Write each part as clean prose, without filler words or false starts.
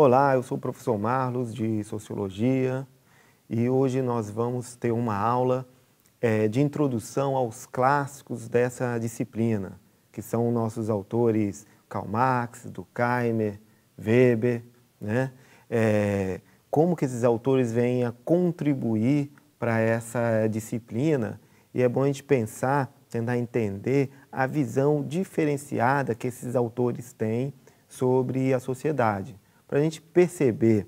Olá, eu sou o professor Marlos, de Sociologia, e hoje nós vamos ter uma aula de introdução aos clássicos dessa disciplina, que são nossos autores Karl Marx, Durkheim, Weber, né? Como que esses autores vêm a contribuir para essa disciplina, e é bom a gente pensar, tentar entender a visão diferenciada que esses autores têm sobre a sociedade. Para a gente perceber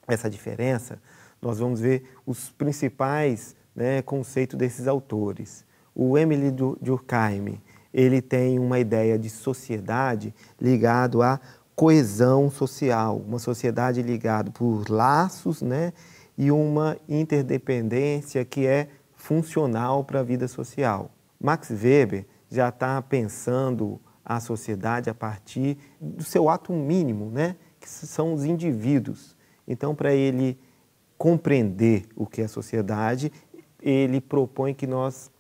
essa diferença, nós vamos ver os principais, né, conceitos desses autores. O Émile Durkheim, ele tem uma ideia de sociedade ligado à coesão social, uma sociedade ligada por laços, né, e uma interdependência que é funcional para a vida social. Max Weber já está pensando a sociedade a partir do seu ato mínimo, né, que são os indivíduos. Então, para ele compreender o que é sociedade, ele propõe que nós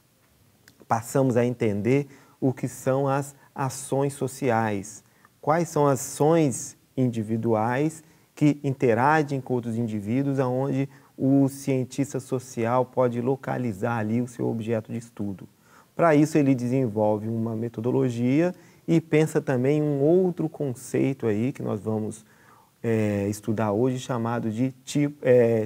passamos a entender o que são as ações sociais. Quais são as ações individuais que interagem com outros indivíduos, aonde o cientista social pode localizar ali o seu objeto de estudo. Para isso, ele desenvolve uma metodologia e pensa também em um outro conceito aí que nós vamos estudar hoje, chamado de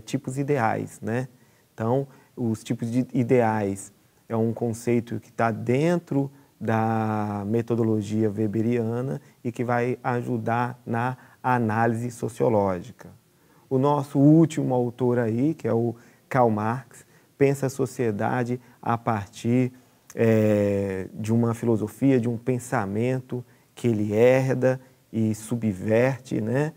tipos ideais, né? Então, os tipos de ideais é um conceito que está dentro da metodologia weberiana e que vai ajudar na análise sociológica. O nosso último autor aí, que é o Karl Marx, pensa a sociedade a partir de uma filosofia, de um pensamento que ele herda e subverte, né,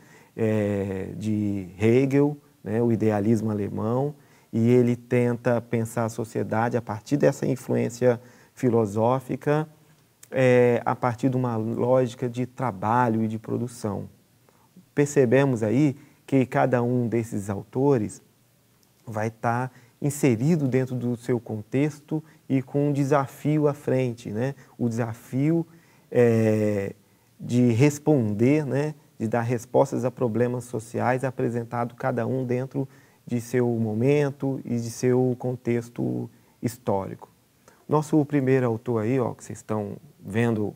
de Hegel, né, o idealismo alemão, e ele tenta pensar a sociedade a partir dessa influência filosófica, a partir de uma lógica de trabalho e de produção. Percebemos aí que cada um desses autores vai estar inserido dentro do seu contexto e com um desafio à frente, né? O desafio de responder, né? De dar respostas a problemas sociais, apresentado cada um dentro de seu momento e de seu contexto histórico. Nosso primeiro autor aí, ó, que vocês estão vendo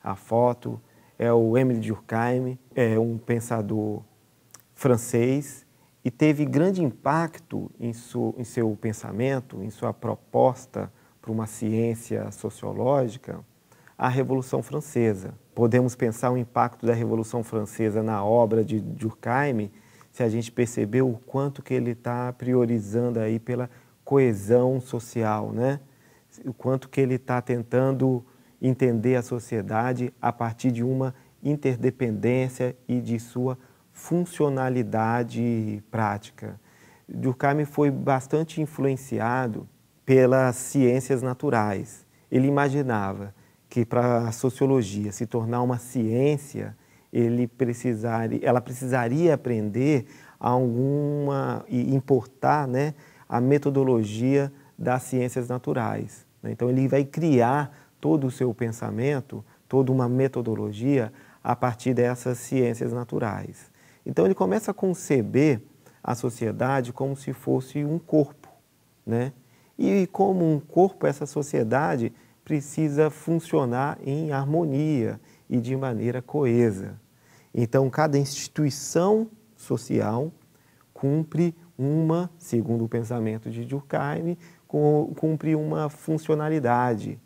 a foto, é o Émile Durkheim, é um pensador francês e teve grande impacto em seu pensamento, em sua proposta para uma ciência sociológica, a Revolução Francesa. Podemos pensar o impacto da Revolução Francesa na obra de Durkheim se a gente perceber o quanto que ele está priorizando aí pela coesão social, né? O quanto que ele está tentando entender a sociedade a partir de uma interdependência e de sua funcionalidade prática. Durkheim foi bastante influenciado pelas ciências naturais. Ele imaginava que para a sociologia se tornar uma ciência, ela precisaria aprender e importar, né, a metodologia das ciências naturais. Então ele vai criar todo o seu pensamento, toda uma metodologia a partir dessas ciências naturais. Então ele começa a conceber a sociedade como se fosse um corpo, né? E como um corpo, essa sociedade precisa funcionar em harmonia e de maneira coesa. Então cada instituição social cumpre segundo o pensamento de Durkheim, cumpre uma funcionalidade.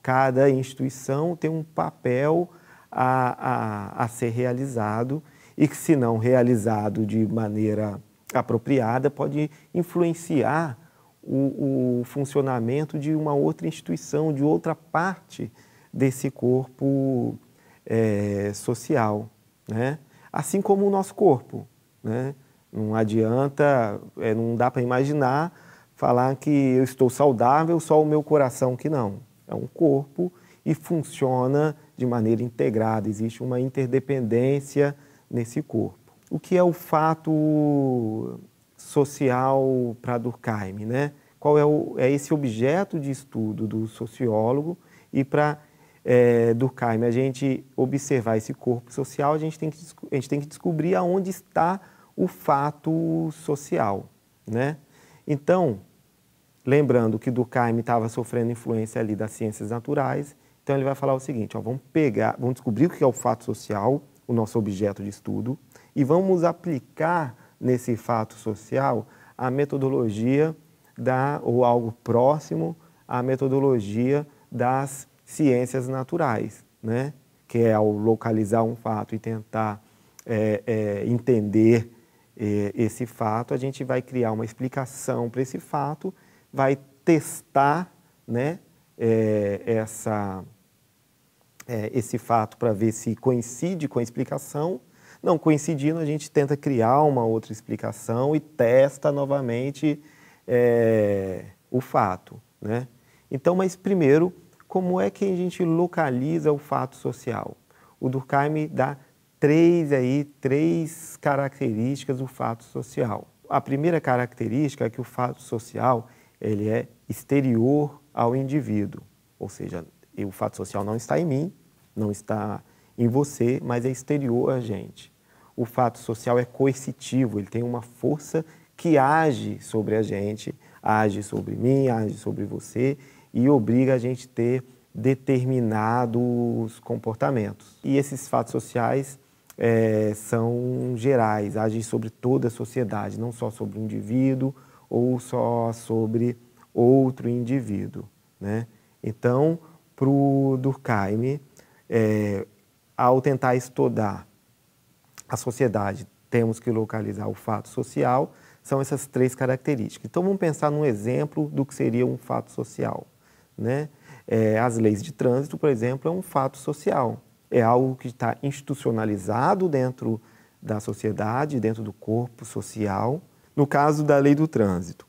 Cada instituição tem um papel a ser realizado e que, se não realizado de maneira apropriada, pode influenciar o funcionamento de uma outra instituição, de outra parte desse corpo social, né? Assim como o nosso corpo, né? Não adianta, não dá para imaginar falar que eu estou saudável, só o meu coração que não. É um corpo e funciona de maneira integrada, existe uma interdependência nesse corpo. O que é o fato social para Durkheim, né? Qual é esse objeto de estudo do sociólogo e para Durkheim, a gente observar esse corpo social, a gente tem que descobrir aonde está o fato social, né? Então, lembrando que Durkheim estava sofrendo influência ali das ciências naturais, então ele vai falar o seguinte, ó, vamos descobrir o que é o fato social, o nosso objeto de estudo, e vamos aplicar nesse fato social a metodologia ou algo próximo à metodologia das ciências naturais, né? Que é ao localizar um fato e tentar entender esse fato, a gente vai criar uma explicação para esse fato, vai testar, né, esse fato para ver se coincide com a explicação. Não coincidindo, a gente tenta criar uma outra explicação e testa novamente o fato, né? Então, mas primeiro, como é que a gente localiza o fato social? O Durkheim dá três características do fato social. A primeira característica é que o fato social ele é exterior ao indivíduo, ou seja, o fato social não está em mim, não está em você, mas é exterior a gente. O fato social é coercitivo, ele tem uma força que age sobre a gente, age sobre mim, age sobre você e obriga a gente a ter determinados comportamentos. E esses fatos sociais são gerais, agem sobre toda a sociedade, não só sobre o indivíduo ou só sobre outro indivíduo, né? Então, para o Durkheim, ao tentar estudar a sociedade, temos que localizar o fato social, são essas três características. Então, vamos pensar num exemplo do que seria um fato social, né? As leis de trânsito, por exemplo, é um fato social. É algo que está institucionalizado dentro da sociedade, dentro do corpo social. No caso da lei do trânsito,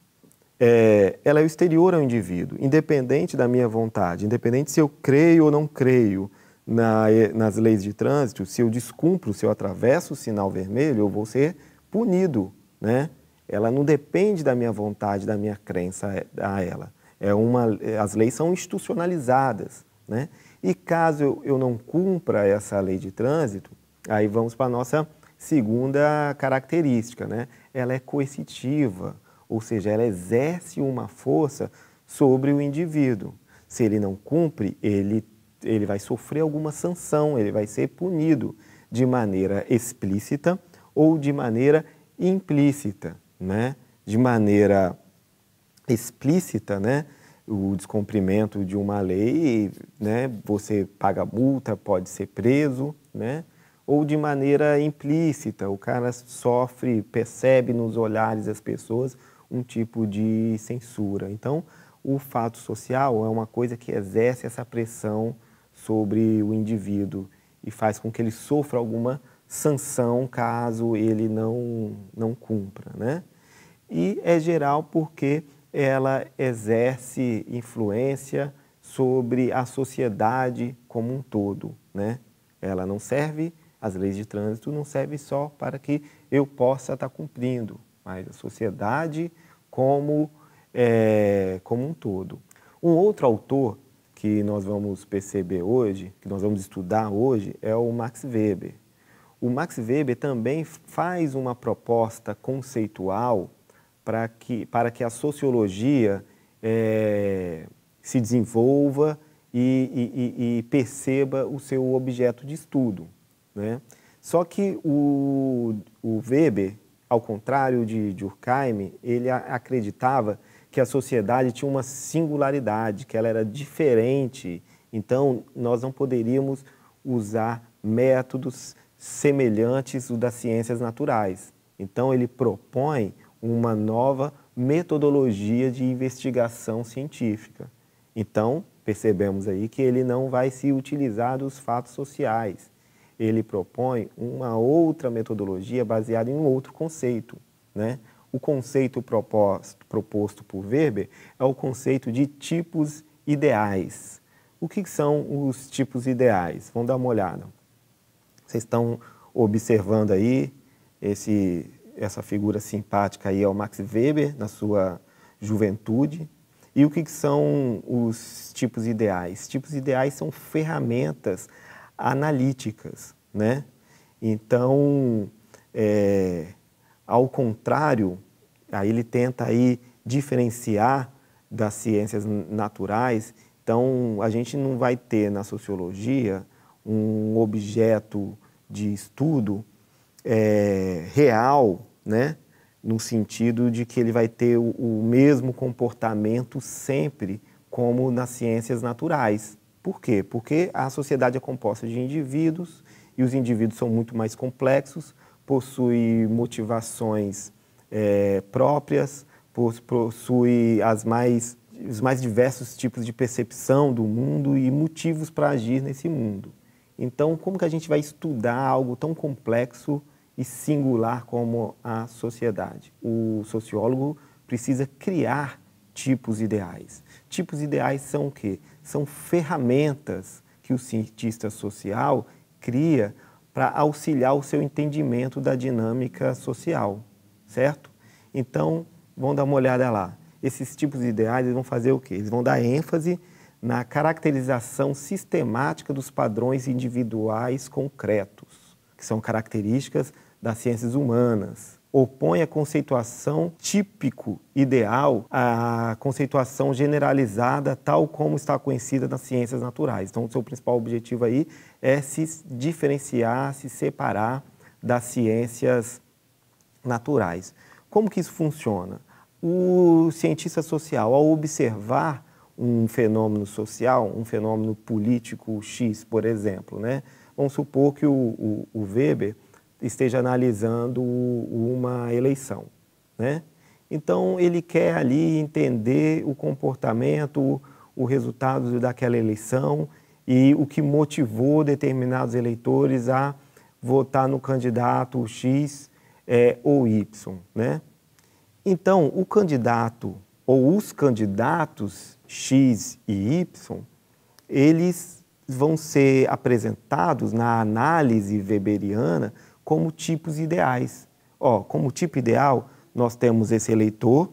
ela é o exterior ao indivíduo, independente da minha vontade, independente se eu creio ou não creio nas leis de trânsito, se eu descumpro, se eu atravesso o sinal vermelho, eu vou ser punido, né? Ela não depende da minha vontade, da minha crença a ela. As leis são institucionalizadas, né? E caso eu não cumpra essa lei de trânsito, aí vamos para a nossa segunda característica, né? Ela é coercitiva, ou seja, ela exerce uma força sobre o indivíduo. Se ele não cumpre, ele vai sofrer alguma sanção, ele vai ser punido de maneira explícita ou de maneira implícita, né? De maneira explícita, né? O descumprimento de uma lei, né? Você paga multa, pode ser preso, né? Ou de maneira implícita, o cara sofre, percebe nos olhares das pessoas um tipo de censura. Então, o fato social é uma coisa que exerce essa pressão sobre o indivíduo e faz com que ele sofra alguma sanção caso ele não cumpra, né? E é geral porque ela exerce influência sobre a sociedade como um todo, né? Ela não serve, as leis de trânsito não servem só para que eu possa estar cumprindo, mas a sociedade como um todo. Um outro autor que nós vamos perceber hoje, que nós vamos estudar hoje, é o Max Weber. O Max Weber também faz uma proposta conceitual para que a sociologia se desenvolva e perceba o seu objeto de estudo, né? Só que o Weber, ao contrário de Durkheim, ele acreditava que a sociedade tinha uma singularidade, que ela era diferente. Então, nós não poderíamos usar métodos semelhantes aos das ciências naturais. Então, ele propõe uma nova metodologia de investigação científica. Então, percebemos aí que ele não vai se utilizar dos fatos sociais. Ele propõe uma outra metodologia baseada em um outro conceito, né? O conceito proposto por Weber é o conceito de tipos ideais. O que são os tipos ideais? Vamos dar uma olhada. Vocês estão observando aí essa figura simpática aí é o Max Weber na sua juventude. E o que são os tipos ideais? Tipos ideais são ferramentas analíticas, né? Então, ao contrário, aí ele tenta aí diferenciar das ciências naturais. Então, a gente não vai ter na sociologia um objeto de estudo real, né? No sentido de que ele vai ter o mesmo comportamento sempre como nas ciências naturais. Por quê? Porque a sociedade é composta de indivíduos e os indivíduos são muito mais complexos, possuem motivações próprias, possuem os mais diversos tipos de percepção do mundo e motivos para agir nesse mundo. Então, como que a gente vai estudar algo tão complexo e singular como a sociedade? O sociólogo precisa criar tipos ideais. Tipos ideais são o quê? São ferramentas que o cientista social cria para auxiliar o seu entendimento da dinâmica social, certo? Então, vamos dar uma olhada lá. Esses tipos ideais eles vão fazer o quê? Eles vão dar ênfase na caracterização sistemática dos padrões individuais concretos, que são características das ciências humanas. Opõe a conceituação típico ideal à conceituação generalizada, tal como está conhecida nas ciências naturais. Então, o seu principal objetivo aí é se diferenciar, se separar das ciências naturais. Como que isso funciona? O cientista social, ao observar um fenômeno social, um fenômeno político X, por exemplo, né? Vamos supor que o Weber esteja analisando uma eleição, né? Então, ele quer ali entender o comportamento, o resultado daquela eleição e o que motivou determinados eleitores a votar no candidato X ou Y, né? Então, o candidato ou os candidatos X e Y, eles vão ser apresentados na análise weberiana como tipos ideais. Como tipo ideal, nós temos esse eleitor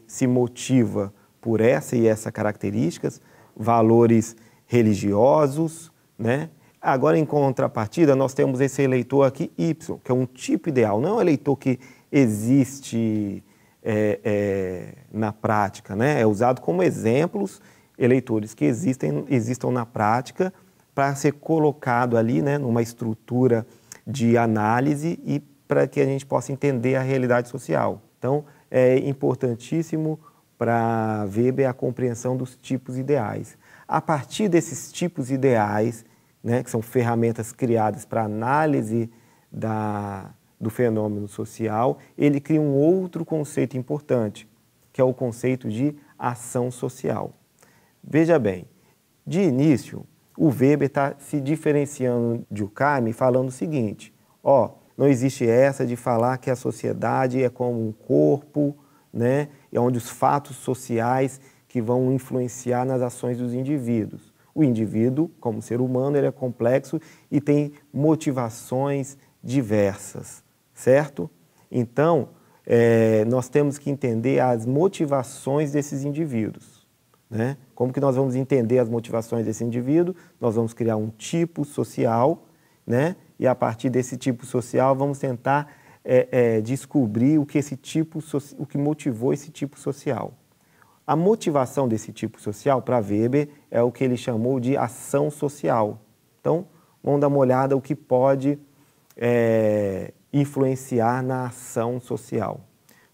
se motiva por essa e essa características, valores religiosos, né? Agora, em contrapartida, nós temos esse eleitor aqui, Y, que é um tipo ideal, não é um eleitor que existe na prática, né? É usado como exemplos eleitores que existam na prática para ser colocado ali, né, numa estrutura de análise e para que a gente possa entender a realidade social. Então, é importantíssimo para Weber a compreensão dos tipos ideais. A partir desses tipos ideais, né, que são ferramentas criadas para análise do fenômeno social, ele cria um outro conceito importante, que é o conceito de ação social. Veja bem, de início, o Weber está se diferenciando de Durkheim falando o seguinte: não existe essa de falar que a sociedade é como um corpo, né, é onde os fatos sociais que vão influenciar nas ações dos indivíduos. O indivíduo, como ser humano, ele é complexo e tem motivações diversas, certo? Então, nós temos que entender as motivações desses indivíduos, né? Como que nós vamos entender as motivações desse indivíduo? Nós vamos criar um tipo social, né? E a partir desse tipo social vamos tentar descobrir o que motivou esse tipo social. A motivação desse tipo social, para Weber, é o que ele chamou de ação social. Então, vamos dar uma olhada o que pode influenciar na ação social.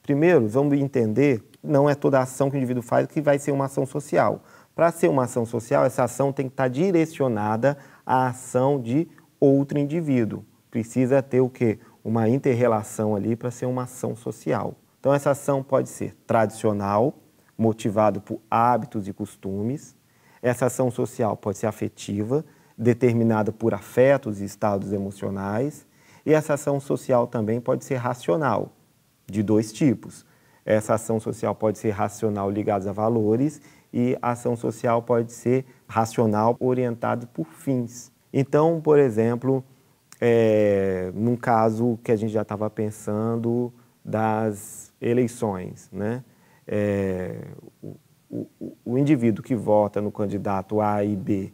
Primeiro, vamos entender, não é toda ação que o indivíduo faz que vai ser uma ação social. Para ser uma ação social, essa ação tem que estar direcionada à ação de outro indivíduo. Precisa ter o quê? Uma inter-relação ali para ser uma ação social. Então, essa ação pode ser tradicional, motivado por hábitos e costumes. Essa ação social pode ser afetiva, determinada por afetos e estados emocionais. E essa ação social também pode ser racional, de dois tipos. Essa ação social pode ser racional ligada a valores e a ação social pode ser racional orientada por fins. Então, por exemplo, num caso que a gente já estava pensando das eleições, né? o indivíduo que vota no candidato A e B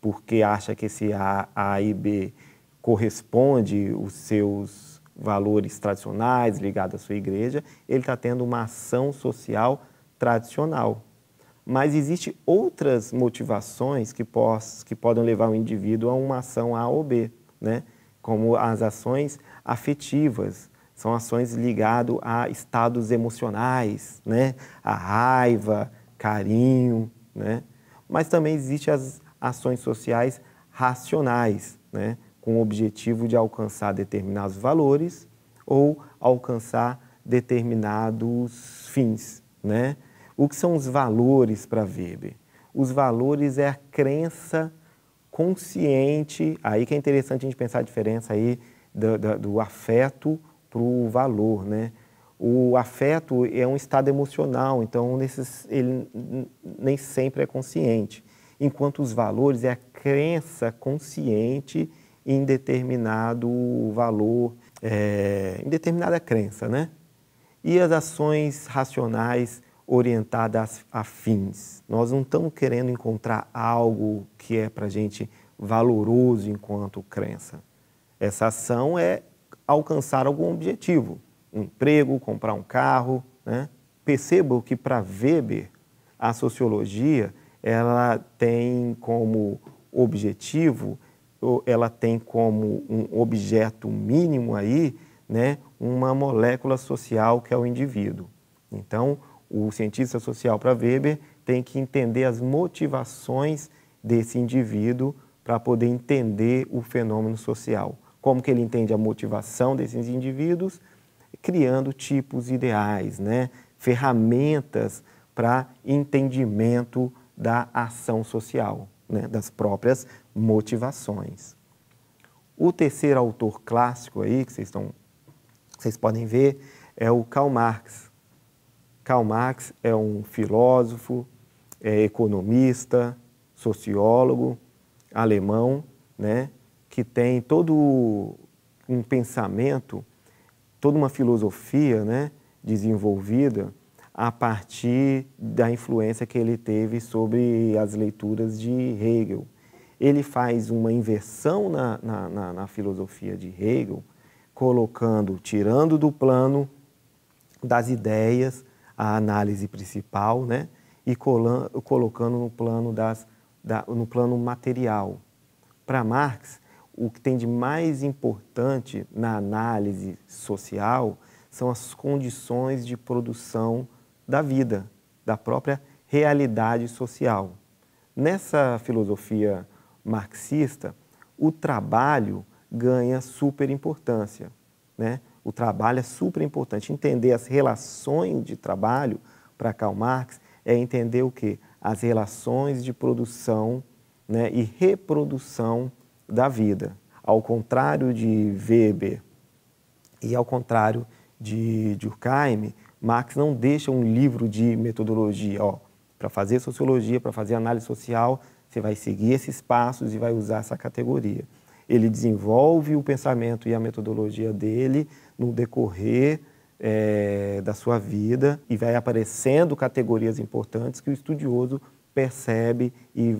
porque acha que esse A e B corresponde os seus valores tradicionais ligados à sua igreja, ele está tendo uma ação social tradicional. Mas existem outras motivações que podem levar o indivíduo a uma ação A ou B, né? Como as ações afetivas, são ações ligadas a estados emocionais, né? A raiva, carinho, né? Mas também existem as ações sociais racionais, né? Com o objetivo de alcançar determinados valores ou alcançar determinados fins, né? O que são os valores para Weber? Os valores é a crença consciente, aí que é interessante a gente pensar a diferença aí do afeto para o valor, né? O afeto é um estado emocional, então ele nem sempre é consciente, enquanto os valores é a crença consciente em determinado valor, em determinada crença, né? E as ações racionais orientadas a fins. Nós não estamos querendo encontrar algo que é para a gente valoroso enquanto crença. Essa ação é alcançar algum objetivo, um emprego, comprar um carro, né? Percebo que para Weber, a sociologia, ela tem como objetivo, ela tem como um objeto mínimo aí, né, uma molécula social que é o indivíduo. Então, o cientista social para Weber tem que entender as motivações desse indivíduo para poder entender o fenômeno social. Como que ele entende a motivação desses indivíduos? Criando tipos ideais, né? Ferramentas para entendimento da ação social, né? Das próprias motivações. O terceiro autor clássico aí, que vocês podem ver, é o Karl Marx. Karl Marx é um filósofo, economista, sociólogo alemão, né, que tem todo um pensamento, toda uma filosofia, né, desenvolvida a partir da influência que ele teve sobre as leituras de Hegel. Ele faz uma inversão na filosofia de Hegel, tirando do plano das ideias a análise principal, né, e colocando no plano material. Para Marx, o que tem de mais importante na análise social são as condições de produção da vida, da própria realidade social. Nessa filosofia marxista, o trabalho ganha superimportância, né? O trabalho é super importante. Entender as relações de trabalho, para Karl Marx, é entender o quê? As relações de produção, né, e reprodução da vida. Ao contrário de Weber e ao contrário de Durkheim, Marx não deixa um livro de metodologia. Para fazer sociologia, para fazer análise social, você vai seguir esses passos e vai usar essa categoria. Ele desenvolve o pensamento e a metodologia dele no decorrer da sua vida e vai aparecendo categorias importantes que o estudioso percebe e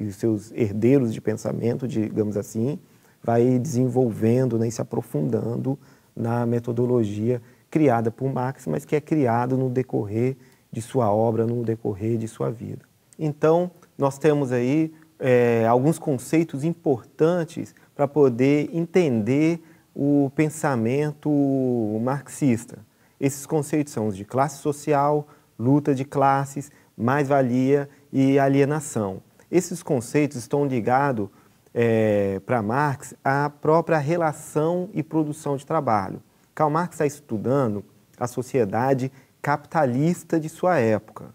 os seus herdeiros de pensamento, digamos assim, vai desenvolvendo, né, e se aprofundando na metodologia criada por Marx, mas que é criada no decorrer de sua obra, no decorrer de sua vida. Então, nós temos aí alguns conceitos importantes para poder entender o pensamento marxista. Esses conceitos são os de classe social, luta de classes, mais-valia e alienação. Esses conceitos estão ligados, para Marx, à própria relação e produção de trabalho. Karl Marx está estudando a sociedade capitalista de sua época.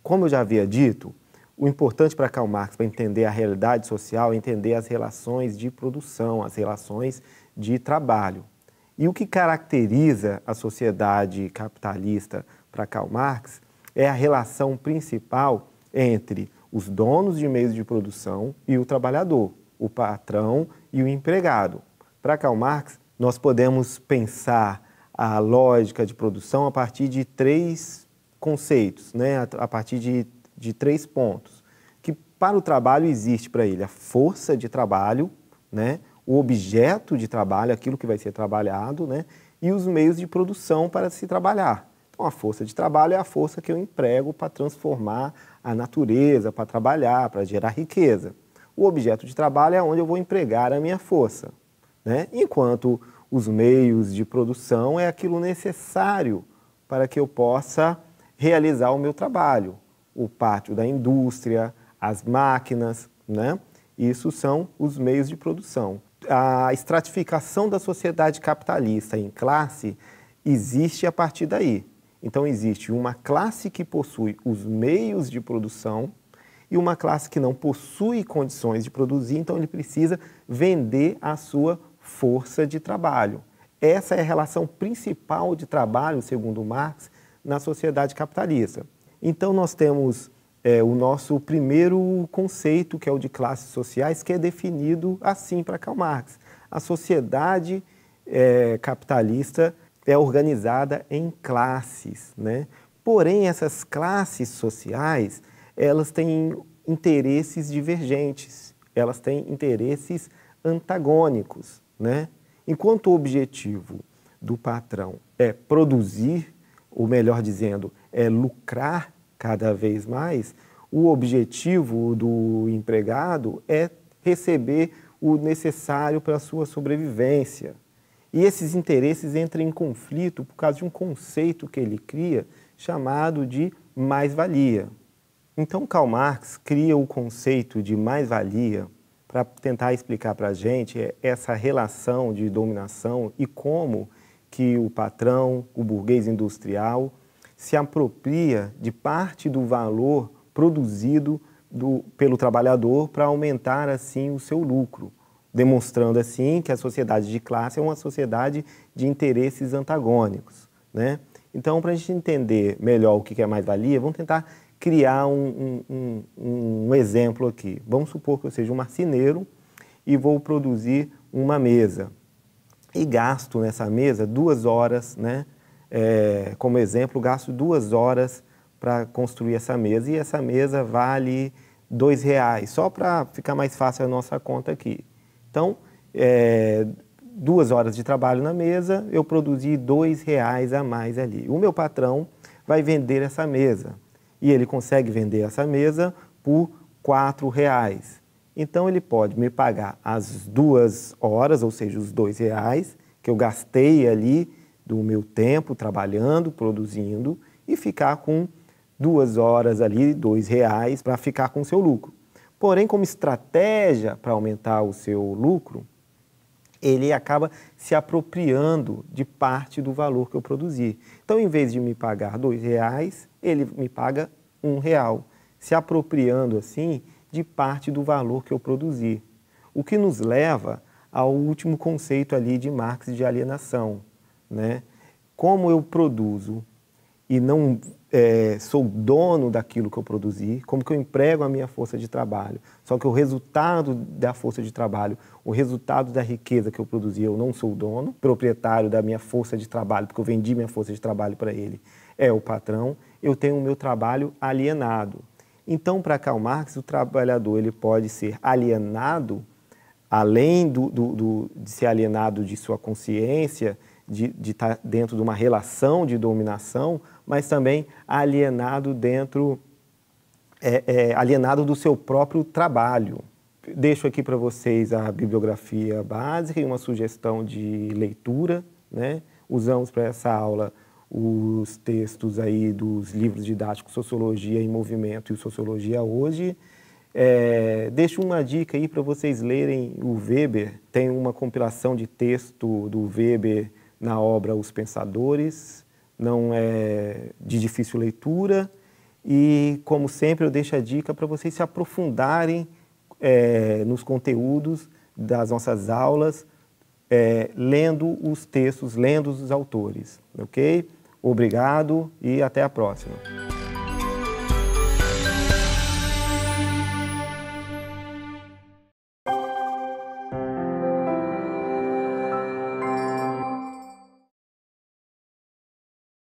Como eu já havia dito, o importante para Karl Marx, para entender a realidade social, é entender as relações de produção, as relações de trabalho. E o que caracteriza a sociedade capitalista para Karl Marx é a relação principal entre os donos de meios de produção e o trabalhador, o patrão e o empregado. Para Karl Marx, nós podemos pensar a lógica de produção a partir de três conceitos, né, a partir de 3 pontos, que para o trabalho existe para ele a força de trabalho, né, o objeto de trabalho, aquilo que vai ser trabalhado, né, e os meios de produção para se trabalhar. Então, a força de trabalho é a força que eu emprego para transformar a natureza, para trabalhar, para gerar riqueza. O objeto de trabalho é onde eu vou empregar a minha força, né? Enquanto os meios de produção é aquilo necessário para que eu possa realizar o meu trabalho. O pátio da indústria, as máquinas, né? Isso são os meios de produção. A estratificação da sociedade capitalista em classe existe a partir daí. Então, existe uma classe que possui os meios de produção e uma classe que não possui condições de produzir, então ele precisa vender a sua força de trabalho. Essa é a relação principal de trabalho, segundo Marx, na sociedade capitalista. Então, nós temos o nosso primeiro conceito, que é o de classes sociais, que é definido assim para Karl Marx. A sociedade capitalista é organizada em classes, né? Porém, essas classes sociais, elas têm interesses divergentes, elas têm interesses antagônicos, né? Enquanto o objetivo do patrão é produzir, ou melhor dizendo, é lucrar cada vez mais, o objetivo do empregado é receber o necessário para a sua sobrevivência. E esses interesses entram em conflito por causa de um conceito que ele cria chamado de mais-valia. Então, Karl Marx cria o conceito de mais-valia para tentar explicar para a gente essa relação de dominação e como que o patrão, o burguês industrial, se apropria de parte do valor produzido pelo trabalhador para aumentar, assim, o seu lucro, demonstrando, assim, que a sociedade de classe é uma sociedade de interesses antagônicos, né? Então, para a gente entender melhor o que é mais-valia, vamos tentar criar um exemplo aqui. Vamos supor que eu seja um marceneiro e vou produzir uma mesa. E gasto nessa mesa 2 horas, né? Como exemplo, gasto 2 horas para construir essa mesa. E essa mesa vale R$2, só para ficar mais fácil a nossa conta aqui. Então, 2 horas de trabalho na mesa, eu produzi R$2 a mais ali. O meu patrão vai vender essa mesa. E ele consegue vender essa mesa por R$4. Então, ele pode me pagar as 2 horas, ou seja, os R$2 que eu gastei ali do meu tempo trabalhando, produzindo, e ficar com 2 horas ali, R$2, para ficar com o seu lucro. Porém, como estratégia para aumentar o seu lucro, ele acaba se apropriando de parte do valor que eu produzi. Então, em vez de me pagar R$2, ele me paga R$1, se apropriando, assim, de parte do valor que eu produzi. O que nos leva ao último conceito ali de Marx de alienação, né? Como eu produzo e não sou dono daquilo que eu produzi, como que eu emprego a minha força de trabalho, só que o resultado da força de trabalho, o resultado da riqueza que eu produzi, eu não sou dono, proprietário da minha força de trabalho, porque eu vendi minha força de trabalho para ele, é o patrão, eu tenho o meu trabalho alienado. Então, para Karl Marx, o trabalhador ele pode ser alienado, além de ser alienado de sua consciência, de estar dentro de uma relação de dominação, mas também alienado alienado do seu próprio trabalho. Deixo aqui para vocês a bibliografia básica e uma sugestão de leitura, né? Usamos para essa aula os textos aí dos livros didáticos Sociologia em Movimento e Sociologia Hoje. Deixo uma dica aí para vocês lerem o Weber. Tem uma compilação de texto do Weber na obra Os Pensadores, não é de difícil leitura e, como sempre, eu deixo a dica para vocês se aprofundarem nos conteúdos das nossas aulas, lendo os textos, lendo os autores, ok? Obrigado e até a próxima.